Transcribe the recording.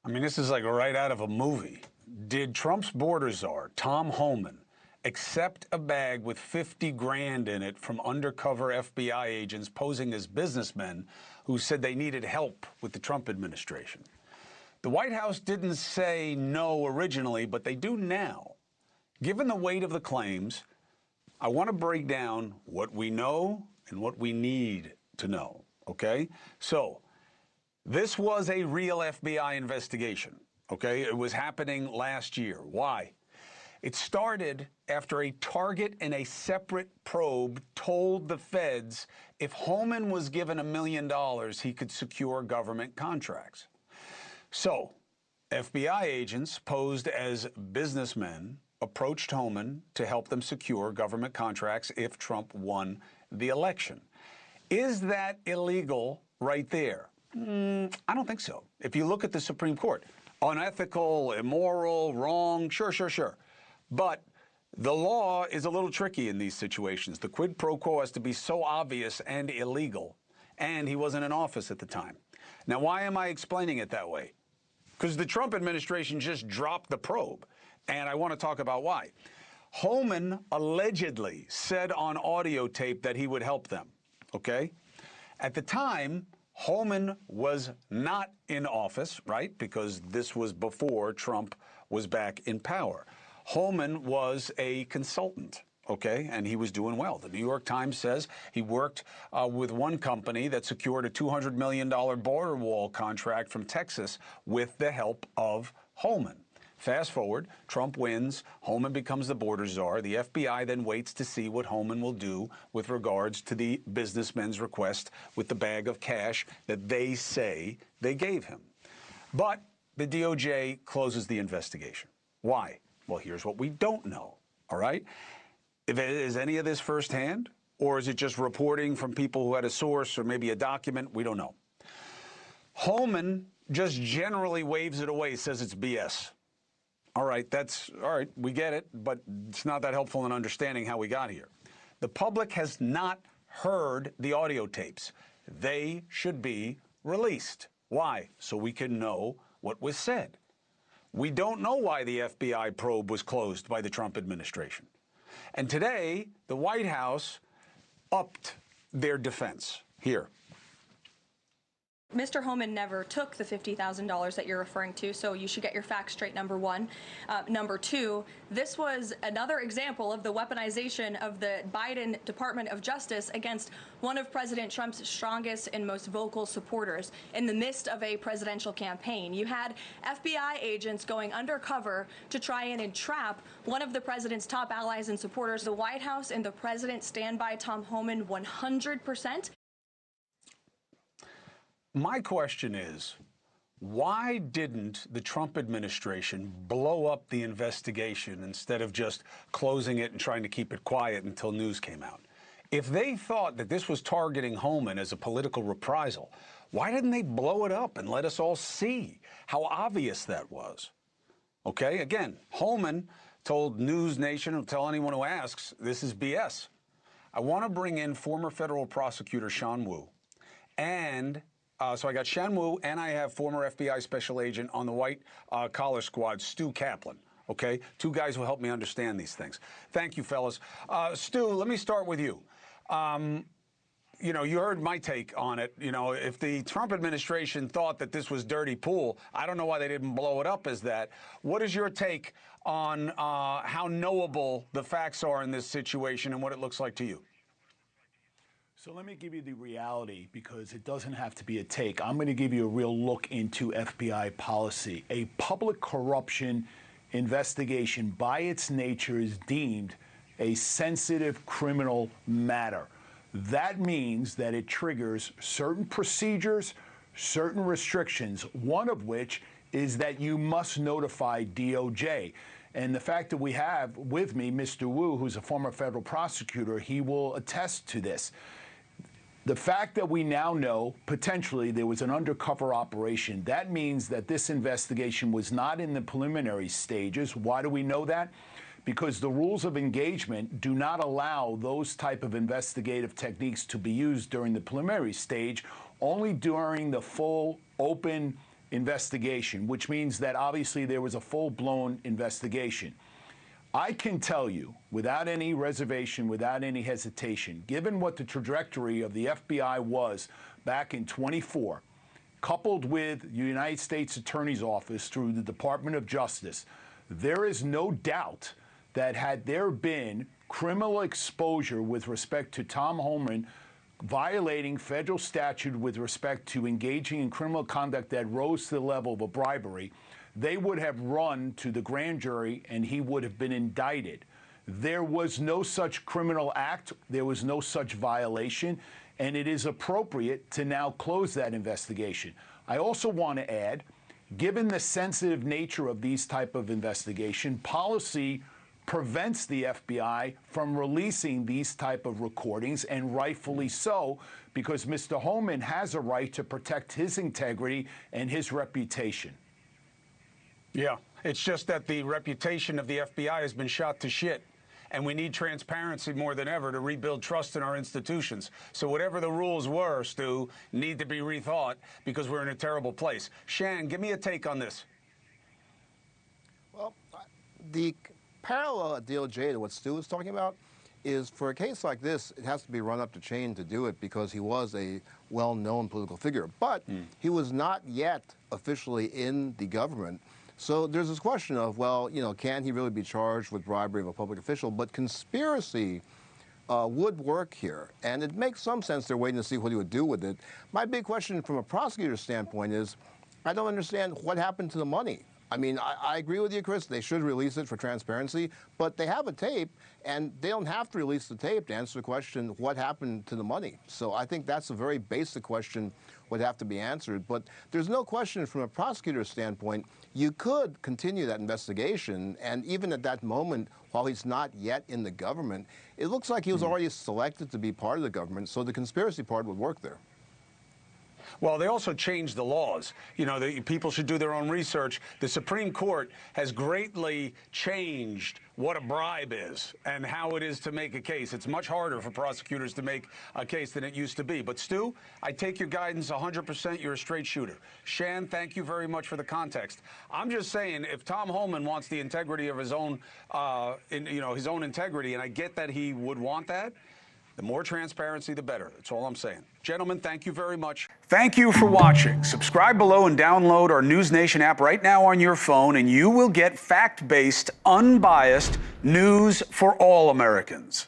I mean, this is like right out of a movie. Did Trump's border czar, Tom Homan, accept a bag with 50 grand in it from undercover FBI agents posing as businessmen who said they needed help with the Trump administration? The White House didn't say no originally, but they do now. Given the weight of the claims, I want to break down what we know and what we need to know, okay? So, this was a real FBI investigation, okay? It was happening last year. Why? It started after a target in a separate probe told the feds if Homan was given $1 million, he could secure government contracts. So, FBI agents posed as businessmen approached Homan to help them secure government contracts if Trump won the election. Is that illegal right there? I don't think so. If you look at the Supreme Court, unethical, immoral, wrong, sure. But the law is a little tricky in these situations. The quid pro quo has to be so obvious and illegal, and he wasn't in office at the time. Now, why am I explaining it that way? Because the Trump administration just dropped the probe, and I want to talk about why. Homan allegedly said on audio tape that he would help them, okay? At the time, Homan was not in office, right? Because this was before Trump was back in power. Homan was a consultant, okay, and he was doing well. The New York Times says he worked with one company that secured a $200 million border wall contract from Texas with the help of Homan. Fast forward, Trump wins, Homan becomes the border czar. The FBI then waits to see what Homan will do with regards to the businessmen's request with the bag of cash that they say they gave him. But the DOJ closes the investigation. Why? Well, here's what we don't know, all right? Is any of this firsthand, or is it just reporting from people who had a source or maybe a document? We don't know. Homan just generally waves it away, says it's BS. All right, we get it, but it's not that helpful in understanding how we got here. The public has not heard the audio tapes. They should be released. Why? So we can know what was said. We don't know why the FBI probe was closed by the Trump administration. And today, the White House upped their defense. Here. Mr. Homan never took the $50,000 that you're referring to, so you should get your facts straight, number one. Number two, this was another example of the weaponization of the Biden Department of Justice against one of President Trump's strongest and most vocal supporters in the midst of a presidential campaign. You had FBI agents going undercover to try and entrap one of the president's top allies and supporters. The White House and the president stand by Tom Homan 100%. My question is, why didn't the Trump administration blow up the investigation instead of just closing it and trying to keep it quiet until news came out? If they thought that this was targeting Homan as a political reprisal, why didn't they blow it up and let us all see how obvious that was? Okay, again, Homan told NewsNation, and tell anyone who asks, this is BS. I want to bring in former federal prosecutor Shan Wu and so I got Shan Wu, and I have former FBI Special Agent on the white collar squad, Stu Kaplan, okay? Two guys who help me understand these things. Thank you, fellas. Stu, let me start with you. You know, you heard my take on it. You know, if the Trump administration thought that this was dirty pool, I don't know why they didn't blow it up as that. What is your take on how knowable the facts are in this situation and what it looks like to you? So let me give you the reality, because it doesn't have to be a take. I'm going to give you a real look into FBI policy. A public corruption investigation by its nature is deemed a sensitive criminal matter. That means that it triggers certain procedures, certain restrictions, one of which is that you must notify DOJ. And the fact that we have with me Mr. Wu, who's a former federal prosecutor, he will attest to this. The fact that we now know potentially there was an undercover operation, that means that this investigation was not in the preliminary stages. Why do we know that? Because the rules of engagement do not allow those type of investigative techniques to be used during the preliminary stage, only during the full, open, investigation, which means that obviously there was a full-blown investigation. I can tell you, without any reservation, without any hesitation, given what the trajectory of the FBI was back in 24, coupled with the United States Attorney's Office through the Department of Justice, there is no doubt that had there been criminal exposure with respect to Tom Homan violating federal statute with respect to engaging in criminal conduct that rose to the level of a bribery, they would have run to the grand jury and he would have been indicted. There was no such criminal act. There was no such violation. And it is appropriate to now close that investigation. I also want to add, given the sensitive nature of these type of investigation, policy prevents the FBI from releasing these type of recordings, and rightfully so, because Mr. Homan has a right to protect his integrity and his reputation. Yeah, it's just that the reputation of the FBI has been shot to shit. And we need transparency more than ever to rebuild trust in our institutions. So whatever the rules were, Stu, need to be rethought because we're in a terrible place. Shan, give me a take on this. Well, the parallel at DOJ to what Stu was talking about is for a case like this, it has to be run up the chain to do it because he was a well-known political figure. But he was not yet officially in the government. So there's this question of, well, you know, can he really be charged with bribery of a public official? But conspiracy would work here. And it makes some sense they're waiting to see what he would do with it. My big question from a prosecutor's standpoint is, I don't understand what happened to the money. I mean, I agree with you, Chris. They should release it for transparency, but they have a tape, and they don't have to release the tape to answer the question, what happened to the money? So I think that's a very basic question would have to be answered. But there's no question from a prosecutor's standpoint, you could continue that investigation, and even at that moment, while he's not yet in the government, it looks like he was already selected to be part of the government, so the conspiracy part would work there. Well, they also changed the laws. You know, people should do their own research. The Supreme Court has greatly changed what a bribe is and how it is to make a case. It's much harder for prosecutors to make a case than it used to be. But, Stu, I take your guidance 100%. You're a straight shooter. Shan, thank you very much for the context. I'm just saying, if Tom Homan wants the integrity of his own, his own integrity, and I get that he would want that, the more transparency, the better. That's all I'm saying. Gentlemen, thank you very much. Thank you for watching. Subscribe below and download our NewsNation app right now on your phone, and you will get fact-based, unbiased news for all Americans.